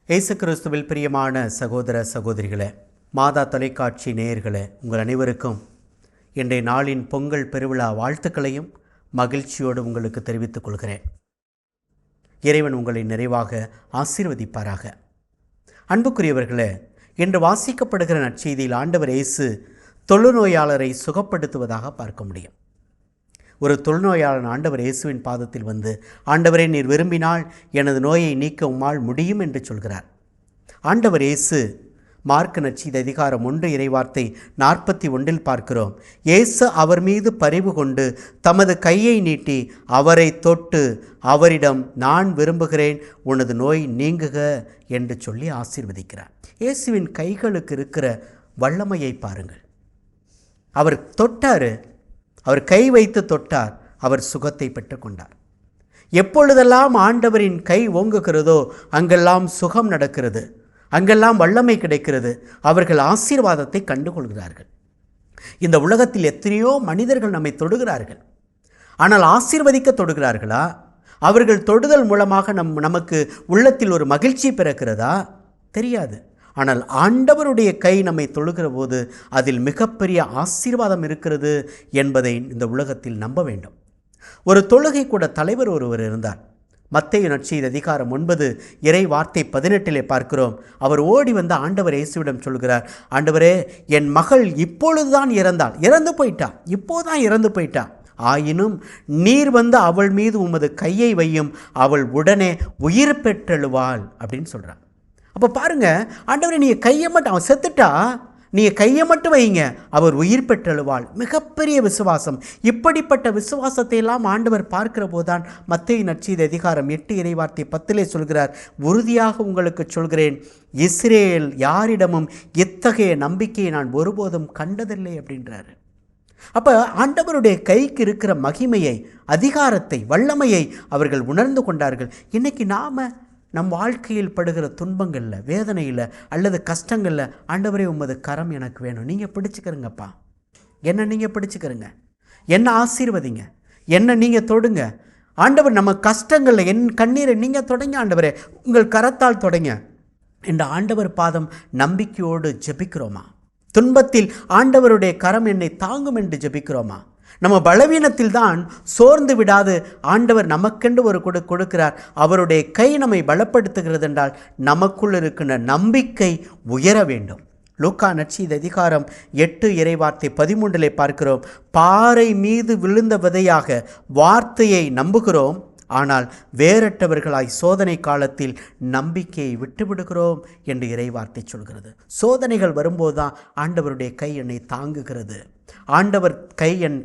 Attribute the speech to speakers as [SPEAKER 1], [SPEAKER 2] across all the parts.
[SPEAKER 1] இயேசு கிறிஸ்துவில் பிரியமான சகோதர சகோதரிகளே, மாதா தொலைக்காட்சி நேயர்களே, உங்கள் அனைவருக்கும் இன்றைய நாளின் பொங்கல் பெருவிழா வாழ்த்துக்களையும் மகிழ்ச்சியோடு உங்களுக்கு தெரிவித்துக் கொள்கிறேன். இறைவன் உங்களை நிறைவாக ஆசீர்வதிப்பாராக. அன்புக்குரியவர்களே, இன்று வாசிக்கப்படுகிற நற்செய்தியில் ஆண்டவர் இயேசு தொழுநோயாளரை சுகப்படுத்துவதாக பார்க்க முடியும். ஒரு தொழுநோயாளன் ஆண்டவர் இயேசுவின் பாதத்தில் வந்து, ஆண்டவரே, நீர் விரும்பினால் எனது நோயை நீக்க உம்மால் முடியும் என்று சொல்கிறார். ஆண்டவர் இயேசு மார்க்கு நற்செய்தி அதிகாரம் 1 இறைவார்த்தை 41 பார்க்கிறோம். இயேசு அவர் மீது பரிவு கொண்டு தமது கையை நீட்டி அவரை தொட்டு அவரிடம், நான் விரும்புகிறேன், உனது நோய் நீங்குக என்று சொல்லி ஆசீர்வதிக்கிறார். இயேசுவின் கைகளுக்கு இருக்கிற வல்லமையை பாருங்கள். அவர் தொட்டார், அவர் கை வைத்து தொட்டார், அவர் சுகத்தை பெற்றுக்கொண்டார். எப்பொழுதெல்லாம் ஆண்டவரின் கை ஓங்குகிறதோ அங்கெல்லாம் சுகம் நடக்கிறது, அங்கெல்லாம் வல்லமை கிடைக்கிறது, அவர்கள் ஆசீர்வாதத்தை கண்டுகொள்கிறார்கள். இந்த உலகத்தில் எத்தனையோ மனிதர்கள் நம்மை தொடுகிறார்கள், ஆனால் ஆசீர்வதிக்க தொடுகிறார்களா? அவர்கள் தொடுதல் மூலமாக நமக்கு உள்ளத்தில் ஒரு மகிழ்ச்சி பிறக்கிறதா? தெரியாது. ஆனால் ஆண்டவருடைய கை நம்மை தொழுகிற போது அதில் மிகப்பெரிய ஆசீர்வாதம் இருக்கிறது என்பதை இந்த உலகத்தில் நம்ப வேண்டும். ஒரு தொழுகை கூட தலைவர் ஒருவர் இருந்தார். மத்தேயு நற்செய்தி அதிகாரம் 9 இறை வார்த்தை 18 பார்க்கிறோம். அவர் ஓடி வந்து ஆண்டவர் இயேசுவிடம் சொல்கிறார், ஆண்டவரே, என் மகள் இப்பொழுதுதான் இறந்து போயிட்டா, இப்போதான் இறந்து போயிட்டா. ஆயினும் நீர் வந்து அவள் மீது உமது கையை வையும், அவள் உடனே உயிர் பெற்றெழுவாள் அப்படின்னு சொல்கிறார். அப்போ பாருங்கள், ஆண்டவரே, நீங்கள் கையை மட்டும், அவன் செத்துட்டா, நீங்கள் கையை மட்டும் வைங்க, அவர் உயிர் பெற்றெழுவாள். மிகப்பெரிய விசுவாசம். இப்படிப்பட்ட விசுவாசத்தை எல்லாம் ஆண்டவர் பார்க்கிற போதுதான் மத்தேயு நற்செய்தி அதிகாரம் 8 இறைவார்த்தை 10 சொல்கிறார், உறுதியாக உங்களுக்கு சொல்கிறேன், இஸ்ரேல் யாரிடமும் இத்தகைய நம்பிக்கையை நான் ஒருபோதும் கண்டதில்லை அப்படின்றாரு. அப்போ ஆண்டவருடைய கைக்கு இருக்கிற மகிமையை, அதிகாரத்தை, வல்லமையை அவர்கள் உணர்ந்து கொண்டார்கள். இன்னைக்கு நாம் நம் வாழ்க்கையில் படுகிற துன்பங்களில், வேதனையில் அல்லது கஷ்டங்களில், ஆண்டவரே, உமது கரம் எனக்கு வேணும், நீங்கள் பிடிச்சிக்கிறங்கப்பா, என்ன நீங்கள் பிடிச்சிக்கிறங்க, என்ன ஆசீர்வதிங்க, என்ன நீங்கள் தொடுங்க. ஆண்டவர் நம்ம கஷ்டங்களில் என் கண்ணீரை நீங்கள் தொடங்க, ஆண்டவரே உங்கள் கரத்தால் தொடங்க என்ற ஆண்டவர் பாதம் நம்பிக்கையோடு ஜெபிக்கிறோமா? துன்பத்தில் ஆண்டவருடைய கரம் என்னை தாங்கும் என்று ஜெபிக்கிறோமா? நம்ம பலவீனத்தில் தான் சோர்ந்து விடாது ஆண்டவர் நமக்கென்று ஒரு கொடுக்கிறார். அவருடைய கை நம்மை பலப்படுத்துகிறது என்றால் நமக்குள் இருக்கிற நம்பிக்கை உயர வேண்டும். லூக்கா நற்செய்தி அதிகாரம் 8 இறைவார்த்தை 13 பார்க்கிறோம், பாறை மீது விழுந்த விதையாக வார்த்தையை நம்புகிறோம், ஆனால் வேறற்றவர்களாய் சோதனை காலத்தில் நம்பிக்கையை விட்டுவிடுகிறோம் என்று இறைவார்த்தை சொல்கிறது. சோதனைகள் வரும்போது தான் ஆண்டவருடைய கை என்னை தாங்குகிறது, ஆண்டவர் கை என்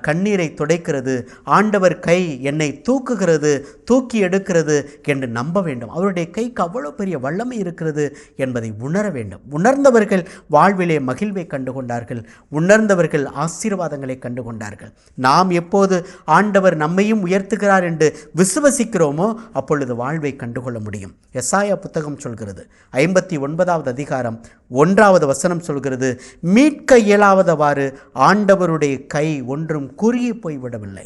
[SPEAKER 1] கண்ணீரை துடைக்கிறது, ஆண்டவர் கை என்னை தூக்குகிறது, தூக்கி எடுக்கிறது என்று நம்ப வேண்டும். அவருடைய கைக்கு அவ்வளோ பெரிய வல்லமை இருக்கிறது என்பதை உணர வேண்டும். உணர்ந்தவர்கள் வாழ்விலே மகிழ்வை கண்டுகொண்டார்கள், உணர்ந்தவர்கள் ஆசீர்வாதங்களை கண்டுகொண்டார்கள். நாம் எப்போது ஆண்டவர் நம்மையும் உயர்த்துகிறார் என்று விசுவசிக்கிறோமோ அப்பொழுது வாழ்வை கண்டுகொள்ள முடியும். எசாயா புத்தகம் சொல்கிறது, 59வது அதிகாரம் 1வது வசனம் சொல்கிறது, மீட்க இயலாதவாறு ஆண்டவருடைய கை ஒன்றும் குறுகி போய்விடவில்லை.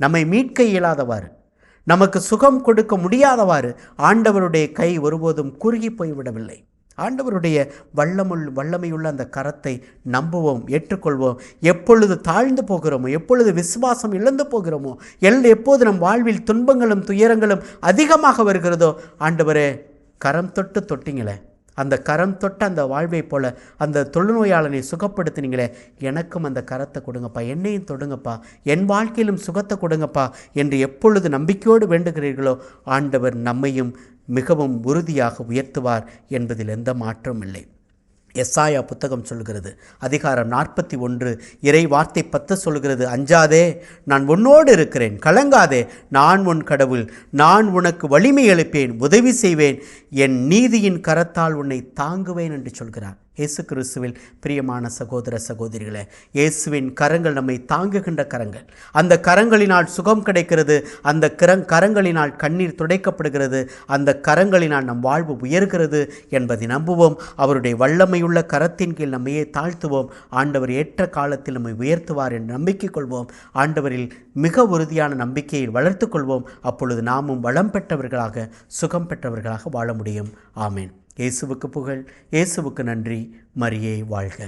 [SPEAKER 1] நம்மை மீட்க இயலாதவாறு, நமக்கு சுகம் கொடுக்க முடியாதவாறு ஆண்டவருடைய கை ஒருபோதும் குறுகி போய்விடவில்லை. ஆண்டவருடைய வல்லமையுள்ள அந்த கரத்தை நம்புவோம், ஏற்றுக்கொள்வோம். எப்பொழுது தாழ்ந்து போகிறோமோ, எப்பொழுது விசுவாசம் இழந்து போகிறோமோ, எப்போது நம் வாழ்வில் துன்பங்களும் துயரங்களும் அதிகமாக வருகிறதோ, ஆண்டவரே கரம் தொட்டு தொட்டிங்களே, அந்த கரம் தொட்ட அந்த வாழ்வை போல அந்த தொழுநோயாளனை சுகப்படுத்தினீங்களே, எனக்கும் அந்த கரத்தை கொடுங்கப்பா, என்னையும் தொடுங்கப்பா, என் வாழ்க்கையிலும் சுகத்தை கொடுங்கப்பா என்று எப்பொழுது நம்பிக்கையோடு வேண்டுகிறீர்களோ ஆண்டவர் நம்மையும் மிகவும் உறுதியாக உயர்த்துவார் என்பதில் எந்த மாற்றமும் இல்லை. எசாயா புத்தகம் சொல்கிறது, அதிகாரம் 41 இறை வார்த்தை 10 சொல்கிறது, அஞ்சாதே, நான் உன்னோடு இருக்கிறேன், கலங்காதே, நான் உன் கடவுள், நான் உனக்கு வலிமை அளிப்பேன், உதவி செய்வேன், என் நீதியின் கரத்தால் உன்னை தாங்குவேன் என்று சொல்கிறார். இயேசு கிறிஸ்துவில் பிரியமான சகோதர சகோதரிகளே, இயேசுவின் கரங்கள் நம்மை தாங்குகின்ற கரங்கள். அந்த கரங்களினால் சுகம் கிடைக்கிறது, அந்த கரங்களினால் கண்ணீர் துடைக்கப்படுகிறது, அந்த கரங்களினால் நம் வாழ்வு உயர்கிறது என்பதை நம்புவோம். அவருடைய வல்லமையுள்ள கரத்தின் கீழ் நம்மையே தாழ்த்துவோம். ஆண்டவர் ஏற்ற காலத்தில் நம்மை உயர்த்துவார் என்று நம்பிக்கை கொள்வோம். ஆண்டவரில் மிக உறுதியான நம்பிக்கையை வளர்த்து கொள்வோம். அப்பொழுது நாமும் வளம் பெற்றவர்களாக, சுகம் பெற்றவர்களாக வாழ முடியும். ஆமேன். இயேசுவுக்கு புகழ், இயேசுவுக்கு நன்றி. மரியே வாழ்க.